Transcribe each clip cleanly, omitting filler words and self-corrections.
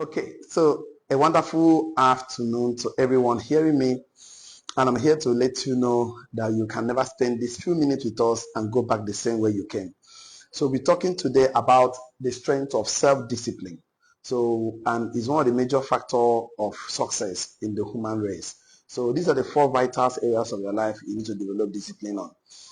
Okay, so a wonderful afternoon to everyone hearing me, and I'm here to let you know that you can never spend these few minutes with us and go back the same way you came. So we're talking today about the strength of self-discipline. So, and it's one of the major factors of success in the human race. So these are the four vital areas of your life you need to develop discipline on.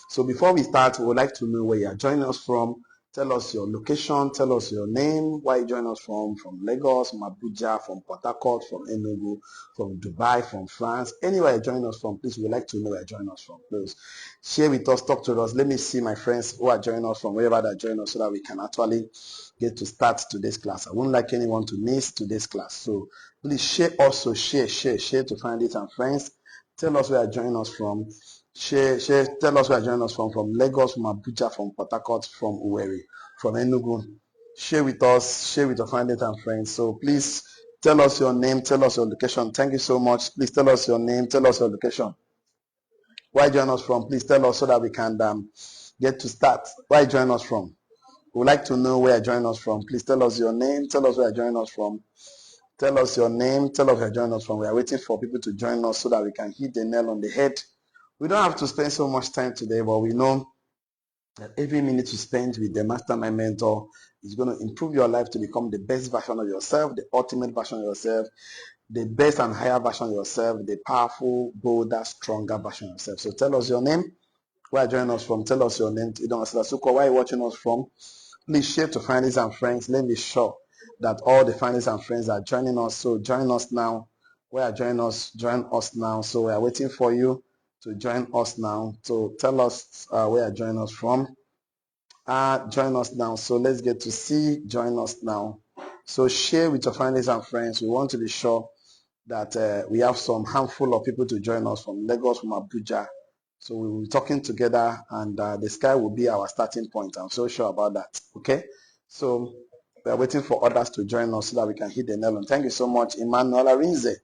So before we start, we would like to know where you are joining us from. Tell us your location, tell us your name, where you join us from Lagos, from Abuja, from Port Harcourt, from Enugu, from Dubai, from France, anywhere you join us from, please, we'd like to know where you join us from. Please share with us, talk to us. Let me see my friends who are joining us from wherever they're joining us so that we can actually get to start today's class. I wouldn't like anyone to miss today's class. So please share also, share to find it and friends. Tell us where you're joining us from. Tell us where you're joining us from Lagos, from Abuja, from Port Harcourt, from Uweri, from Enugu. Share with us, share with your family and friends. So please tell us your name, tell us your location. Thank you so much. Please tell us your name, tell us your location. Where you join us from? Please tell us so that we can get to start. Where you join us from? We would like to know where you join us from. Please tell us your name, tell us where you join us from. Tell us your name, tell us where you join us from. We are waiting for people to join us so that we can hit the nail on the head. We don't have to spend so much time today, but we know that every minute you spend with the mastermind mentor is going to improve your life to become the best version of yourself, the ultimate version of yourself, the best and higher version of yourself, the powerful, bolder, stronger version of yourself. So tell us your name, where you joining us from. Tell us your name. Where are you watching us from? Please share to families and friends. Let me sure that all the families and friends are joining us. So join us now. Where are joining us? Join us now. So we are waiting for you to join us now. So tell us where you joining us from. Join us now. So let's get to see. Join us now. So share with your families and friends. We want to be sure that we have some handful of people to join us from Lagos, from Abuja. So we will be talking together and the sky will be our starting point. I'm so sure about that. Okay. So we are waiting for others to join us so that we can hit the nail on. Thank you so much, Emmanuel Arinze.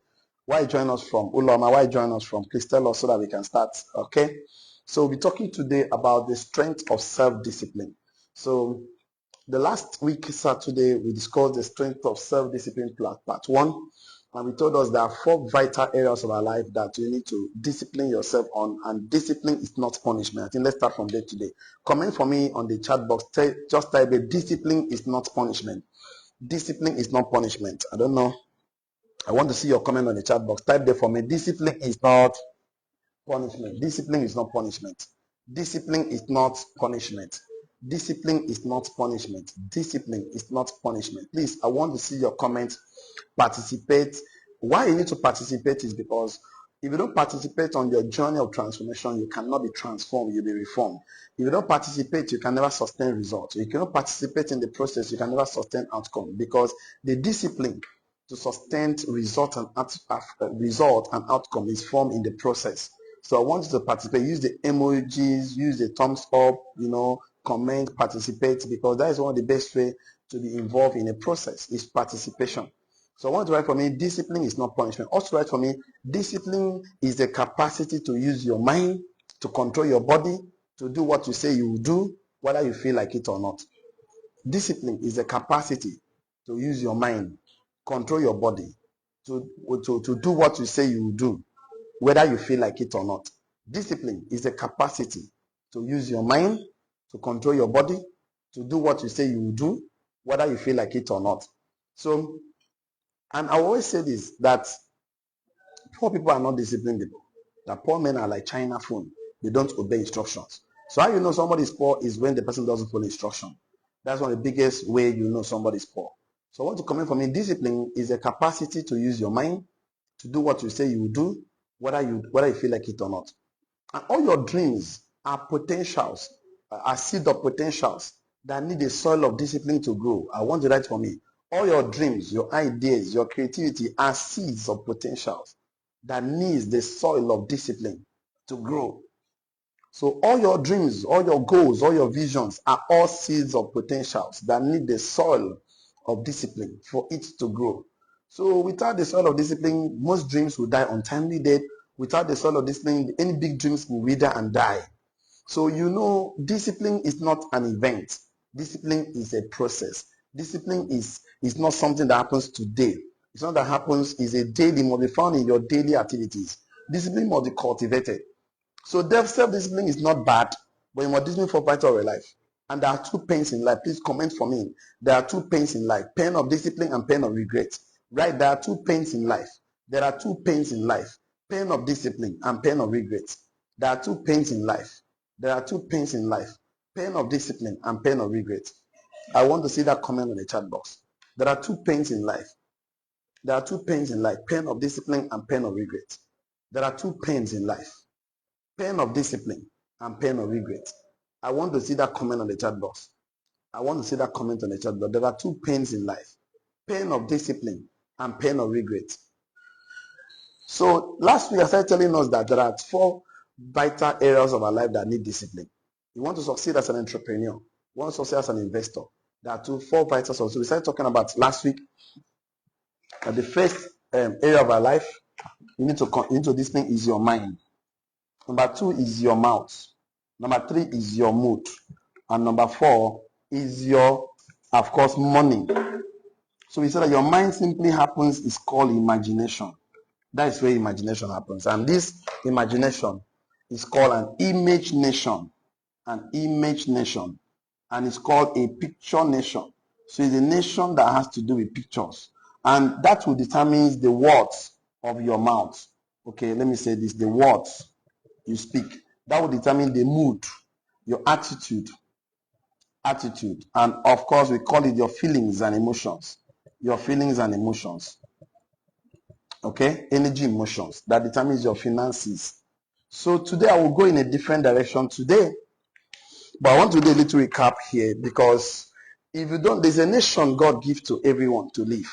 Where you join us from? Uloma, where you join us from? Please tell us so that we can start. Okay. So we'll be talking today about the strength of self-discipline. So the last week, Saturday, we discussed the strength of self-discipline part one. And we told us there are four vital areas of our life that you need to discipline yourself on. And discipline is not punishment. I think let's start from there today. Comment for me on the chat box. Just type it. Discipline is not punishment. Discipline is not punishment. I don't know. I want to see your comment on the chat box. Type there for me. Discipline is not punishment. Discipline is not punishment. Discipline is not punishment. Discipline is not punishment. Discipline is not punishment. Please, I want to see your comments. Participate. Why you need to participate is because if you don't participate on your journey of transformation, you cannot be transformed, you'll be reformed. If you don't participate, you can never sustain results. If you cannot participate in the process, you can never sustain outcome, because the discipline to sustain result and outcome is formed in the process. So I want you to participate. Use the emojis, use the thumbs up, comment, participate, because that is one of the best way to be involved in a process is participation. So I want to write for me, discipline is not punishment. Also write for me, discipline is the capacity to use your mind, to control your body, to do what you say you will do, whether you feel like it or not. Discipline is the capacity to use your mind, control your body, to do what you say you will do, whether you feel like it or not. Discipline is the capacity to use your mind, to control your body, to do what you say you will do, whether you feel like it or not. So, and I always say this, that poor people are not disciplined people. That poor men are like China phone. They don't obey instructions. So how you know somebody is poor is when the person doesn't follow instruction. That's one of the biggest way you know somebody is poor. So I want to comment from me, discipline is a capacity to use your mind, to do what you say you will do, whether you feel like it or not. And all your dreams are potentials, are seed of potentials that need a soil of discipline to grow. I want to write for me. All your dreams, your ideas, your creativity are seeds of potentials that needs the soil of discipline to grow. So all your dreams, all your goals, all your visions are all seeds of potentials that need the soil of discipline for it to grow. So without the soil of discipline, most dreams will die untimely death. Without the soil of discipline, any big dreams will wither and die. So discipline is not an event. Discipline is a process. Discipline is not something that happens today. It's not that happens, is a daily, must be found in your daily activities. Discipline must be cultivated. So self-discipline is not bad, but you must discipline for vital of your life. And there are two pains in life. Please comment for me. There are two pains in life. Pain of discipline and pain of regret. Right? There are two pains in life. There are two pains in life. Pain of discipline and pain of regret. There are two pains in life. There are two pains in life. Pain of discipline and pain of regret. I want to see that comment in the chat box. There are two pains in life. There are two pains in life. Pain of discipline and pain of regret. There are two pains in life. Pain of discipline and pain of regret. I want to see that comment on the chat box. I want to see that comment on the chat box. There are two pains in life. Pain of discipline and pain of regret. So last week I started telling us that there are 4 vital areas of our life that need discipline. You want to succeed as an entrepreneur. You want to succeed as an investor. There are 4 vital sources. So we started talking about last week that the first area of our life you need to discipline is your mind. Number 2 is your mouth. Number 3 is your mood. And number 4 is your, of course, money. So we said that your mind simply happens is called imagination. That is where imagination happens. And this imagination is called an image nation. An image nation. And it's called a picture nation. So it's a nation that has to do with pictures. And that will determine the words of your mouth. Okay, let me say this. The words you speak. That will determine the mood, your attitude. And of course, we call it your feelings and emotions. Your feelings and emotions. Okay? Energy, emotions. That determines your finances. So today I will go in a different direction today. But I want to do a little recap here because if you don't, there's a nation God gives to everyone to live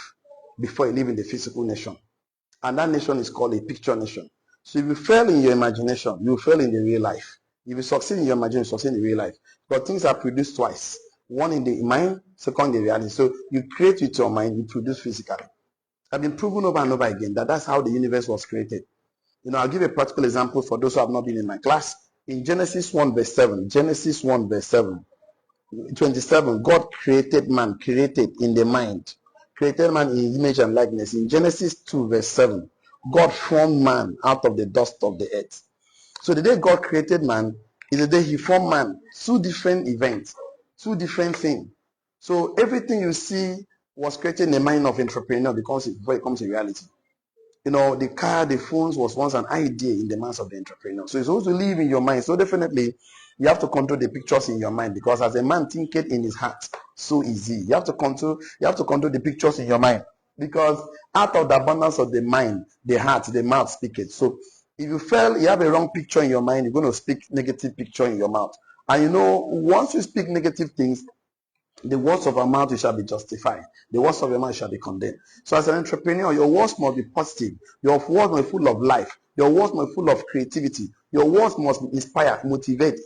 before you live in the physical nation. And that nation is called a picture nation. So if you fail in your imagination, you fail in the real life. If you succeed in your imagination, you succeed in the real life. But things are produced twice. One in the mind, second in the reality. So you create with your mind, you produce physically. I've been proven over and over again that that's how the universe was created. You know, I'll give a practical example for those who have not been in my class. In Genesis 1 verse 7, Genesis 1 verse 7, 27, God created man, created in the mind. Created man in his image and likeness. In Genesis 2 verse 7, God formed man out of the dust of the earth. So the day God created man is the day he formed man. 2 different events, 2 different things. So everything you see was created in the mind of entrepreneur before it becomes a reality. You know, the car, the phones was once an idea in the minds of the entrepreneur. So it's supposed to live in your mind. So definitely, you have to control the pictures in your mind because as a man thinketh in his heart, so easy. You have to control the pictures in your mind because out of the abundance of the mind, the heart, the mouth speak it. So if you fail, you have a wrong picture in your mind, you're going to speak negative picture in your mouth. And you know, once you speak negative things, the words of our mouth shall be justified. The words of your mouth shall be condemned. So as an entrepreneur, your words must be positive. Your words must be full of life. Your words must be full of creativity. Your words must inspire, motivate,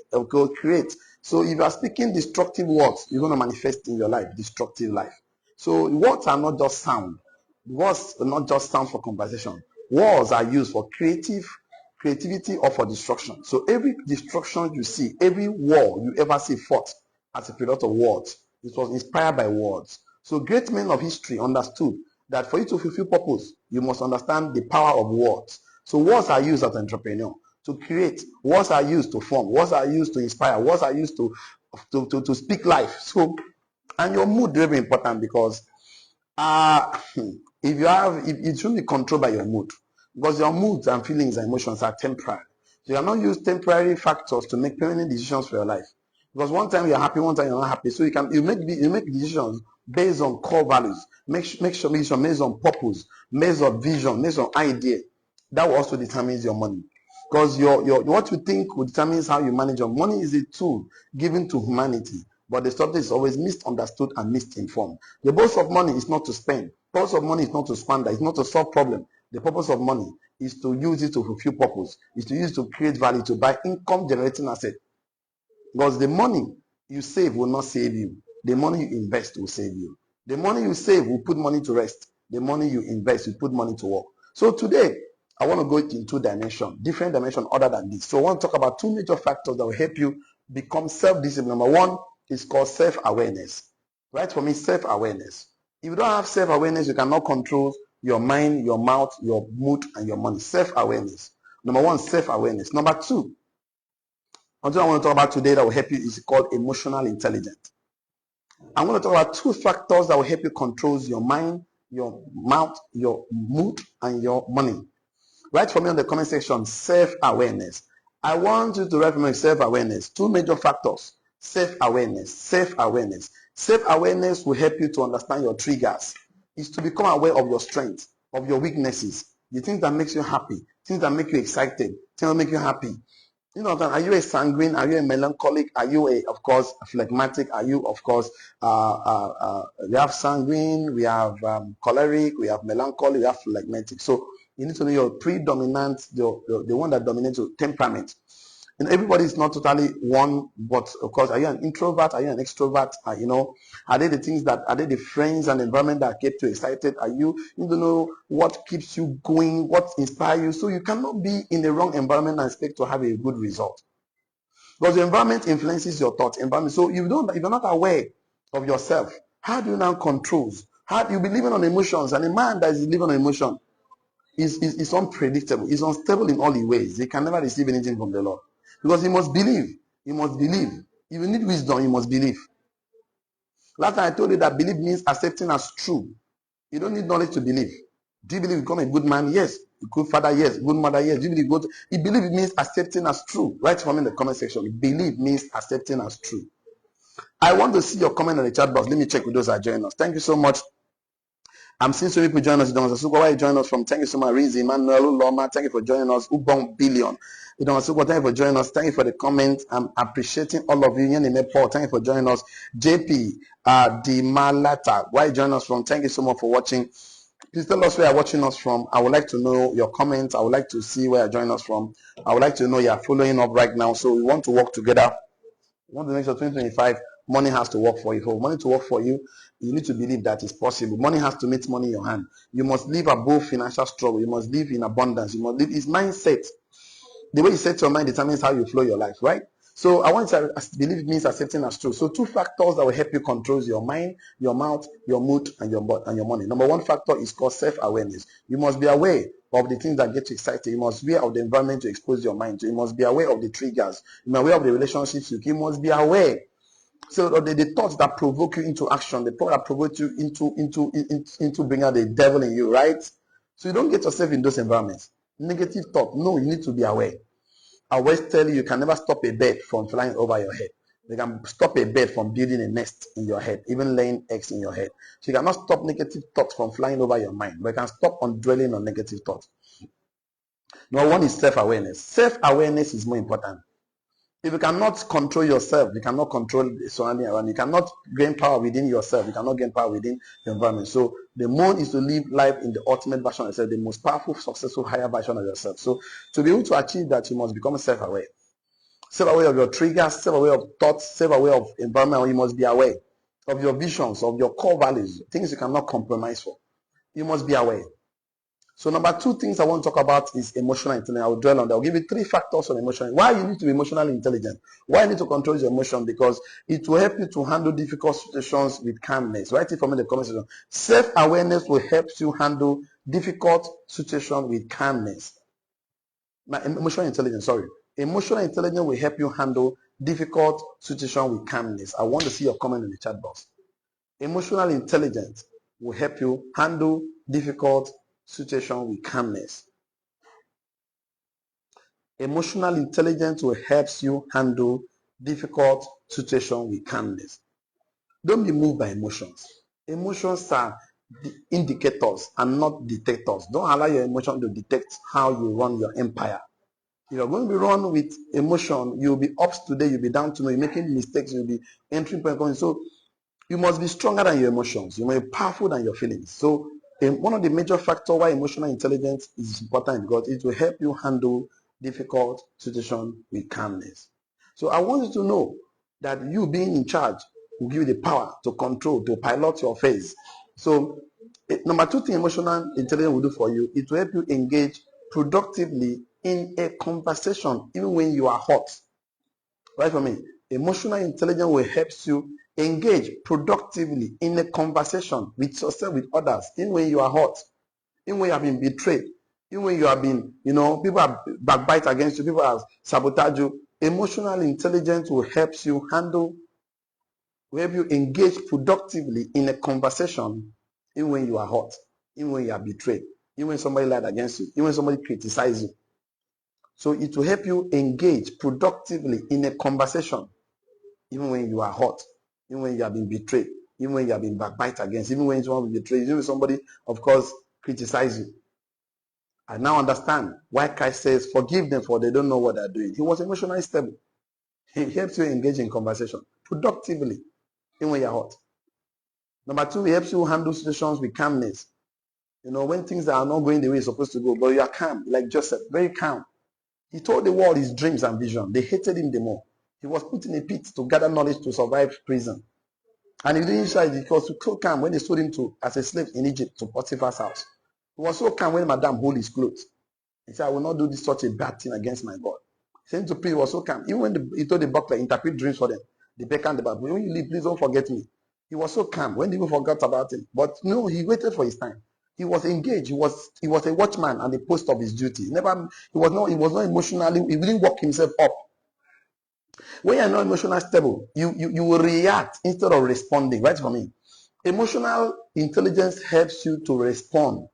create. So if you are speaking destructive words, you're going to manifest in your life destructive life. So words are not just sound. Words are not just sound for conversation. Words are used for creativity or for destruction. So every destruction you see, every war you ever see fought as a product of words, it was inspired by words. So great men of history understood that for you to fulfill purpose, you must understand the power of words. So words are used as an entrepreneur to create. Words are used to form. Words are used to inspire. Words are used to speak life. So, and your mood is very important because if it shouldn't be controlled by your mood because your moods and feelings and emotions are temporary. So you cannot use temporary factors to make permanent decisions for your life. Because one time you're happy, one time you're not happy. So you make decisions based on core values. Make sure based on purpose, based on vision, based on idea. That will also determines your money. Because your what you think will determines how you manage your money is a tool given to humanity. But the subject is always misunderstood and misinformed. The purpose of money is not to spend. The purpose of money is not to squander. It's not to solve problem. The purpose of money is to use it to fulfill purpose. Is to use it to create value, to buy income generating asset. Because the money you save will not save you. The money you invest will save you. The money you save will put money to rest. The money you invest will put money to work. So today, I want to go in 2 dimensions, different dimensions other than this. So I want to talk about 2 major factors that will help you become self-disciplined. Number 1 is called self-awareness. Write for me, self-awareness. If you don't have self-awareness, you cannot control your mind, your mouth, your mood, and your money. Self-awareness. Number one, self-awareness. Number two, what I want to talk about today that will help you is called emotional intelligence. I'm going to talk about two factors that will help you control your mind, your mouth, your mood, and your money. Write for me on the comment section, self-awareness. I want you to write for me self-awareness. Two major factors. Self-awareness. Self-awareness. Self-awareness will help you to understand your triggers. It's to become aware of your strengths, of your weaknesses, the things that makes you happy, things that make you excited, things that make you happy. You know, are you a sanguine? Are you a melancholic? Are you of course, a phlegmatic? Are you, of course, we have sanguine, we have choleric, we have melancholy, we have phlegmatic. So you need to know your predominant, the one that dominates your temperament. And everybody is not totally one, but of course, are you an introvert? Are you an extrovert? Are they the things that, are they the friends and environment that keep you excited? You don't know what keeps you going, what inspires you. So you cannot be in the wrong environment and expect to have a good result. Because the environment influences your thoughts. Environment. So if you're not aware of yourself, how do you now control? How do you be living on emotions? And a man that is living on emotion is unpredictable. He's unstable in all his ways. He can never receive anything from the Lord. Because he must believe. He must believe. If you need wisdom, you must believe. Last time I told you that belief means accepting as true. You don't need knowledge to believe. Do you believe you become a good man? Yes. A good father? Yes. Good mother? Yes. Do you believe believe it means accepting as true. Write for me in the comment section. Believe means accepting as true. I want to see your comment in the chat box. Let me check with those that are joining us. Thank you so much. I'm seeing so many people join us. Where are you joining us from? Thank you so much. Rizzi, Emmanuel, Loma. Thank you for joining us. Ubong Billion. Thank you for joining us. Thank you for the comment. I'm appreciating all of you. Paul, thank you for joining us. JP, Dimalata, where are you joining us from? Thank you so much for watching. Please tell us where you're watching us from. I would like to know your comments. I would like to see where you're joining us from. I would like to know you're following up right now. So we want to work together. We want to make sure 2025, money has to work for you. For money to work for you, you need to believe that it's possible. Money has to meet money in your hand. You must live above financial struggle. You must live in abundance. You must live. It's mindset. The way you set your mind determines how you flow your life, right? So I want you to believe it means accepting as true. So two factors that will help you control your mind, your mouth, your mood, and your money. Number one factor is called self-awareness. You must be aware of the things that get you excited. You must be aware of the environment to expose your mind to. You must be aware of the triggers. You must be aware of the relationships you must be aware. So the thoughts that provoke you into action, the thought that provoke you into bringing out the devil in you, right? So you don't get yourself in those environments. Negative thought. No, you need to be aware. I always tell you, you can never stop a bird from flying over your head. You can stop a bird from building a nest in your head, even laying eggs in your head. So you cannot stop negative thoughts from flying over your mind, but you can stop on dwelling on negative thoughts. Number one is self-awareness. Self-awareness is more important. If you cannot control yourself, you cannot control the surrounding around. You cannot gain power within yourself. You cannot gain power within the environment. So the moon is to live life in the ultimate version of yourself, the most powerful, successful, higher version of yourself. So to be able to achieve that, you must become self-aware. Self-aware of your triggers, self-aware of thoughts, self-aware of environment. You must be aware of your visions, of your core values, things you cannot compromise for. You must be aware. So number two things I want to talk about is emotional intelligence. I will dwell on that. I'll give you three factors on emotion. Why you need to be emotionally intelligent. Why you need to control your emotion. Because it will help you to handle difficult situations with calmness. Write it for me in the comment section. Self-awareness will help you handle difficult situations with calmness. Emotional intelligence, sorry. Emotional intelligence will help you handle difficult situations with calmness. I want to see your comment in the chat box. Emotional intelligence will help you handle difficult situation with calmness. Emotional intelligence will help you handle difficult situation with calmness. Don't be moved by emotions. Emotions are the indicators and not detectors. Don't allow your emotion to detect how you run your empire. If you're going to be run with emotion, you'll be ups today, you'll be down tomorrow, you're making mistakes, you'll be entering point. So you must be stronger than your emotions. You must be powerful than your feelings. So one of the major factors why emotional intelligence is important because it will help you handle difficult situations with calmness. So I want you to know that you being in charge will give you the power to control, to pilot your phase. So number two thing emotional intelligence will do for you, it will help you engage productively in a conversation even when you are hot. Right for me? Emotional intelligence will help you Engage productively in a conversation with yourself, with others, even when you are hurt, even when you have been betrayed, even when you have been, people have backbite against you, people have sabotaged you. Emotional intelligence will help you engage productively in a conversation, even when you are hurt, even when you are betrayed, even when somebody lied against you, even when somebody criticizes you. So it will help you engage productively in a conversation, even when you are hurt, even when you have been betrayed, even when you have been backbite against, even when someone betrays, even when somebody, of course, criticizes you. I now understand why Christ says, forgive them for they don't know what they're doing. He was emotionally stable. He helps you engage in conversation productively, even when you're hurt. Number two, he helps you handle situations with calmness. When things are not going the way it's supposed to go, but you are calm, like Joseph, very calm. He told the world his dreams and vision. They hated him the more. He was put in a pit to gather knowledge to survive prison. And he didn't shy because he was so calm when they sold him as a slave in Egypt to Potiphar's house. He was so calm when Madame hold his clothes. He said, I will not do this such a bad thing against my God. He said to pray, he was so calm. Even when he told the butler, interpret dreams for them, the beckoned the Bible. When you leave, please don't forget me. He was so calm when they even forgot about him. But no, he waited for his time. He was engaged. He was a watchman at the post of his duty. He was not emotionally, he didn't work himself up. When you're not emotionally stable, you will react instead of responding. Right for me. Emotional intelligence helps you to respond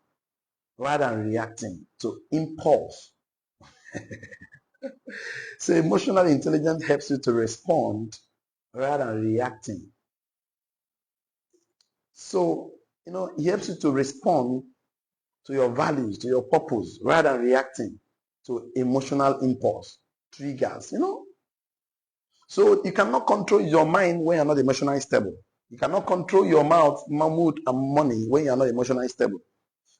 rather than reacting to impulse. So emotional intelligence helps you to respond rather than reacting. So, it helps you to respond to your values, to your purpose, rather than reacting to emotional impulse, triggers, So you cannot control your mind when you're not emotionally stable. You cannot control your mouth, mood, and money when you're not emotionally stable.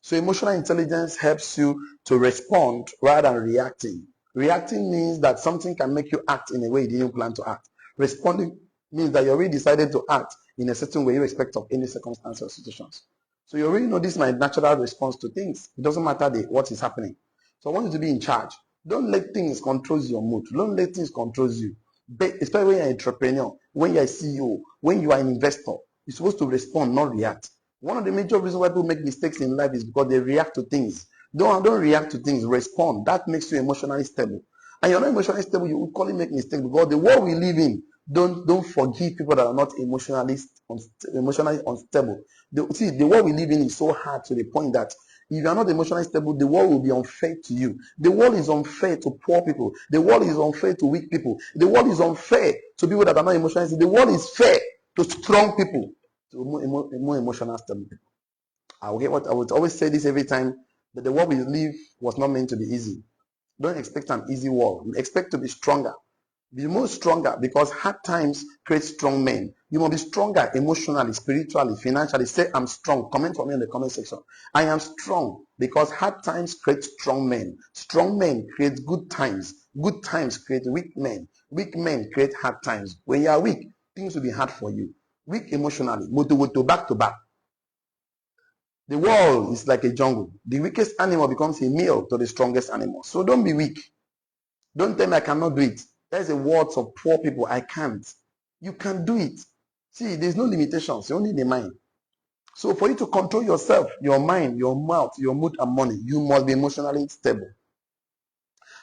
So emotional intelligence helps you to respond rather than reacting. Reacting means that something can make you act in a way you didn't plan to act. Responding means that you already decided to act in a certain way irrespective of any circumstance or situations. So you already know this is my natural response to things. It doesn't matter what is happening. So I want you to be in charge. Don't let things control your mood. Don't let things control you. Especially when you're an entrepreneur, when you're a CEO, when you are an investor, you're supposed to respond, not react. One of the major reasons why people make mistakes in life is because they react to things. Don't react to things, respond. That makes you emotionally stable. And you're not emotionally stable, you will make mistakes because the world we live in, don't forgive people that are not emotionally unstable. The world we live in is so hard to the point that if you are not emotionally stable, the world will be unfair to you. The world is unfair to poor people. The world is unfair to weak people. The world is unfair to people that are not emotionally stable. The world is fair to strong people, to more emotional stable people. I would always say this every time, that the world we live was not meant to be easy. Don't expect an easy world. Expect to be stronger. Be more stronger because hard times create strong men. You must be stronger emotionally, spiritually, financially. Say, I'm strong. Comment for me in the comment section. I am strong because hard times create strong men. Strong men create good times. Good times create weak men. Weak men create hard times. When you are weak, things will be hard for you. Weak emotionally, moto back to back. The world is like a jungle. The weakest animal becomes a meal to the strongest animal. So don't be weak. Don't tell me I cannot do it. There's a word of poor people. I can't. You can do it. See, there's no limitations. You only need the mind. So for you to control yourself, your mind, your mouth, your mood and money, you must be emotionally stable.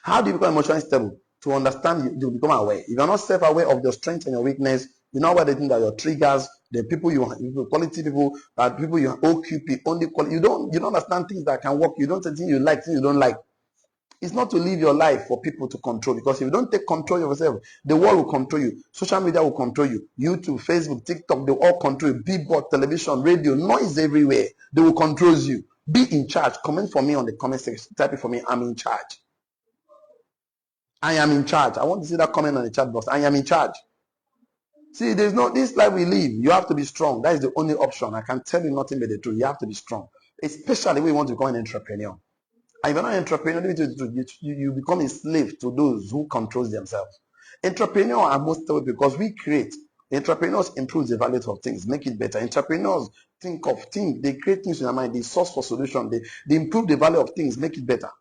How do you become emotionally stable? To understand, you become aware. If you're not self-aware of your strength and your weakness, you know what they think that your triggers, the people quality people, that people you OQP, only quality. You don't understand things that can work. You don't think you like, things you don't like. It's not to live your life for people to control, because if you don't take control of yourself, the world will control you. Social media will control you. YouTube, Facebook, TikTok, they will all control you. Billboard, television, radio, noise everywhere. They will control you. Be in charge. Comment for me on the comment section. Type it for me. I'm in charge. I am in charge. I want to see that comment on the chat box. I am in charge. See, there's no, this life we live, you have to be strong. That is the only option. I can tell you nothing but the truth. You have to be strong. Especially when you want to become an entrepreneur. And if you're not an entrepreneur, you become a slave to those who control themselves. Entrepreneurs are most stable because we create. Entrepreneurs improve the value of things, make it better. Entrepreneurs think, they create things in their mind, they source for solution, they improve the value of things, make it better.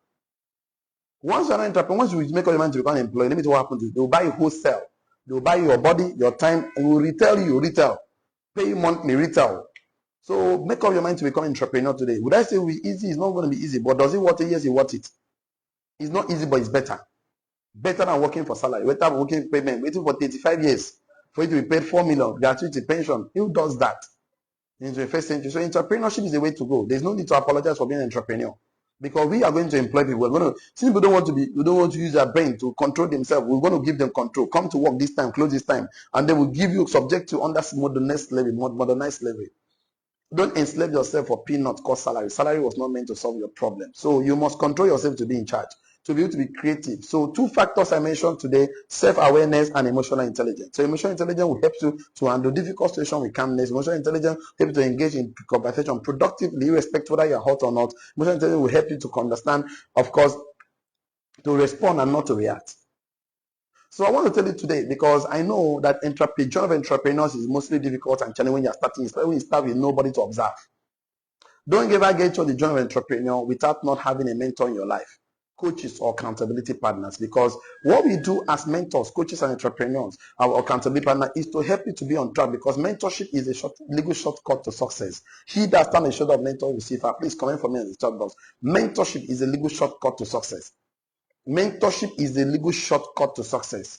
Once you're an entrepreneur, once you make all your mind to become an employee, let me tell you what happens. They will buy a wholesale. They will buy your body, your time, and will retail you, retail. Pay you monthly, retail. So make up your mind to become an entrepreneur today. Would I say it's easy? It's not going to be easy. But does it worth it? Yes, it worth it. It's not easy, but it's better. Better than working for salary. Better than working payment, waiting for 35 years for you to be paid 4 million, gratuity, pension. Who does that in the first century? So entrepreneurship is the way to go. There's no need to apologize for being an entrepreneur. Because we are going to employ people. We're going to, since people don't want to use their brain to control themselves, we're going to give them control. Come to work this time, close this time, and they will give you subject to under modernized slavery. Don't enslave yourself for peanuts cost salary. Salary was not meant to solve your problem. So you must control yourself to be in charge, to be able to be creative. So 2 factors I mentioned today, self-awareness and emotional intelligence. So emotional intelligence will help you to handle difficult situations with calmness. Emotional intelligence will help you to engage in conversation productively, irrespective whether you're hot or not. Emotional intelligence will help you to understand, of course, to respond and not to react. So I want to tell you today, because I know that job of entrepreneurs is mostly difficult and challenging when you're starting, especially when you start with nobody to observe. Don't ever get to the job of entrepreneur without not having a mentor in your life, coaches or accountability partners, because what we do as mentors, coaches and entrepreneurs, our accountability partner, is to help you to be on track, because mentorship is a legal shortcut to success. He that stands on the shoulder of mentor will see far. Please comment for me in the chat box. Mentorship is a legal shortcut to success. Mentorship is the legal shortcut to success.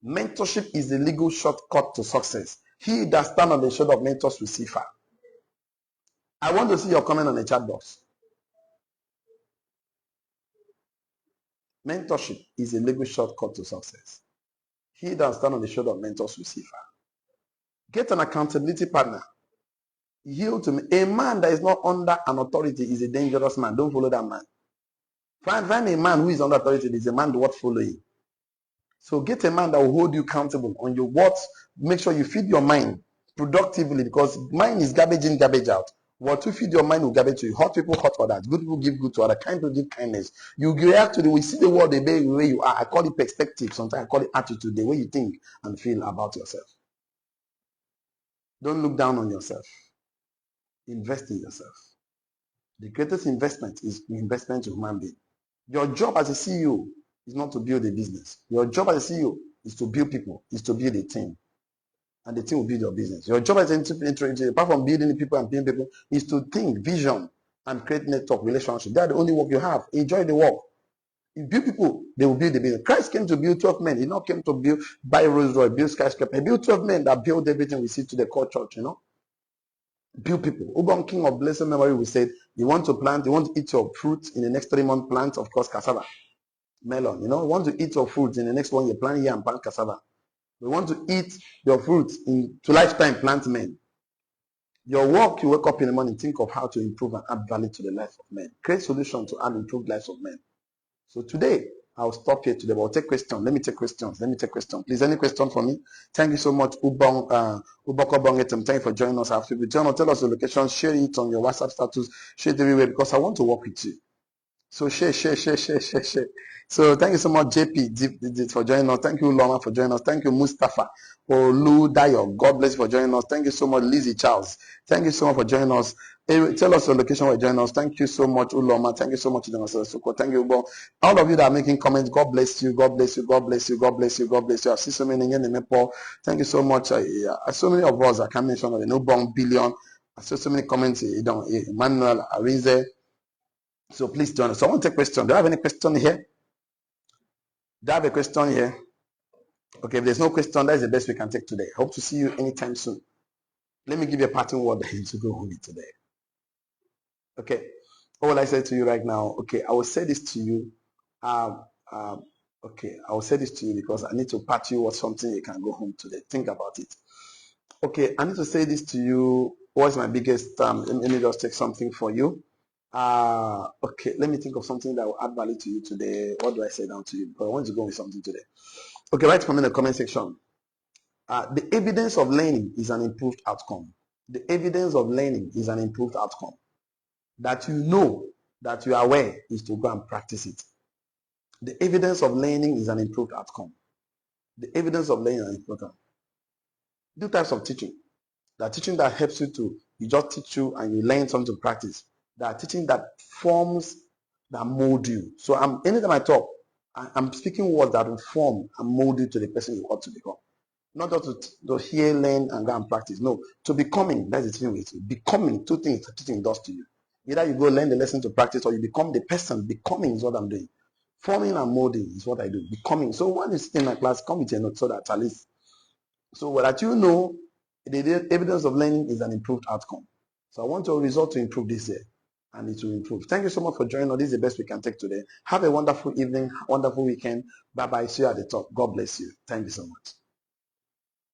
Mentorship is the legal shortcut to success. He that stands on the shoulder of mentors will see far. I want to see your comment on the chat box. Mentorship is a legal shortcut to success. He that stands on the shoulder of mentors will see far. Get an accountability partner. Yield to me. A man that is not under an authority is a dangerous man. Don't follow that man. Find a man who is under authority. Is a man worth following. So get a man that will hold you accountable on your words. Make sure you feed your mind productively, because mind is garbage in, garbage out. What you feed your mind will garbage to you. Hot people hot others. Good people give good to others. Kind people give kindness. You react to the way, see the world the way you are. I call it perspective. Sometimes I call it attitude, the way you think and feel about yourself. Don't look down on yourself. Invest in yourself. The greatest investment is investment in human being. Your job as a CEO is not to build a business. Your job as a CEO is to build people, is to build a team. And the team will build your business. Your job as an entrepreneur, apart from building people and paying people, is to think, vision, and create network, relationship. That's the only work you have. Enjoy the work. You build people, they will build the business. Christ came to build 12 men. He not came to buy Rolls Royce, build skyscraper. He built 12 men that build everything we see to the core church, Build people. Ubon King of Blessed Memory, we said, you want to eat your fruit in the next 3 months, plant, of course, cassava, melon. You want to eat your fruit in the next 1 year, plant yam, plant cassava. We want to eat your fruit to lifetime, plant men. Your work, you wake up in the morning, think of how to improve and add value to the life of men. Create solutions to add improved lives of men. So today, I'll stop here today, but I'll take questions. Let me take questions. Please, any question for me? Thank you so much, Uboko Bongetem. Thank you for joining us. After you join us, tell us the location, share it on your WhatsApp status, share it everywhere, because I want to work with you. So share. So thank you so much, JP, for joining us. Thank you, Loma, for joining us. Thank you, Mustafa Olu Dayo. God bless you for joining us. Thank you so much, Lizzie Charles. Thank you so much for joining us. Tell us your location where you're joining us. Thank you so much, Uloma. Thank you so much, Suko. Thank you, Ubo. All of you that are making comments, God bless you. God bless you. God bless you. God bless you. God bless you. I see so many in the Paul. Thank you so much. So many of us, I can't mention the no bong billion. I saw so many comments. Emmanuel Arize. So please join us. So I want to take a question. Do I have any question here? Do I have a question here? Okay, if there's no question, that is the best we can take today. Hope to see you anytime soon. Let me give you a parting word to go home with today. Okay. What will I say to you right now? Okay, I will say this to you. Okay, I will say this to you because I need to part you with something you can go home today. Think about it. Okay, I need to say this to you. What's my biggest let me just take something for you. Okay, let me think of something that will add value to you today. What do I say down to you? But I want to go with something today. Okay, write for me in the comment section. The evidence of learning is an improved outcome. The evidence of learning is an improved outcome. That you know, that you are aware, is to go and practice it. The evidence of learning is an improved outcome. The evidence of learning is an improved outcome. Two types of teaching. That teaching that helps you just teach you and you learn something to practice. That teaching that forms, that mold you. So anytime I talk, I'm speaking words that will form and mold you to the person you ought to become. Not just to hear, learn, and go and practice. No, to becoming. That's the thing with you. Becoming, two things does to you. Either you go learn the lesson to practice, or you become the person. Becoming is what I'm doing. Forming and molding is what I do. Becoming. So when you sit in my class, come with your notes so that at least, so that you know, the evidence of learning is an improved outcome. So I want your result to improve this year, and it will improve. Thank you so much for joining us. This is the best we can take today. Have a wonderful evening, wonderful weekend. Bye bye. See you at the top. God bless you. Thank you so much.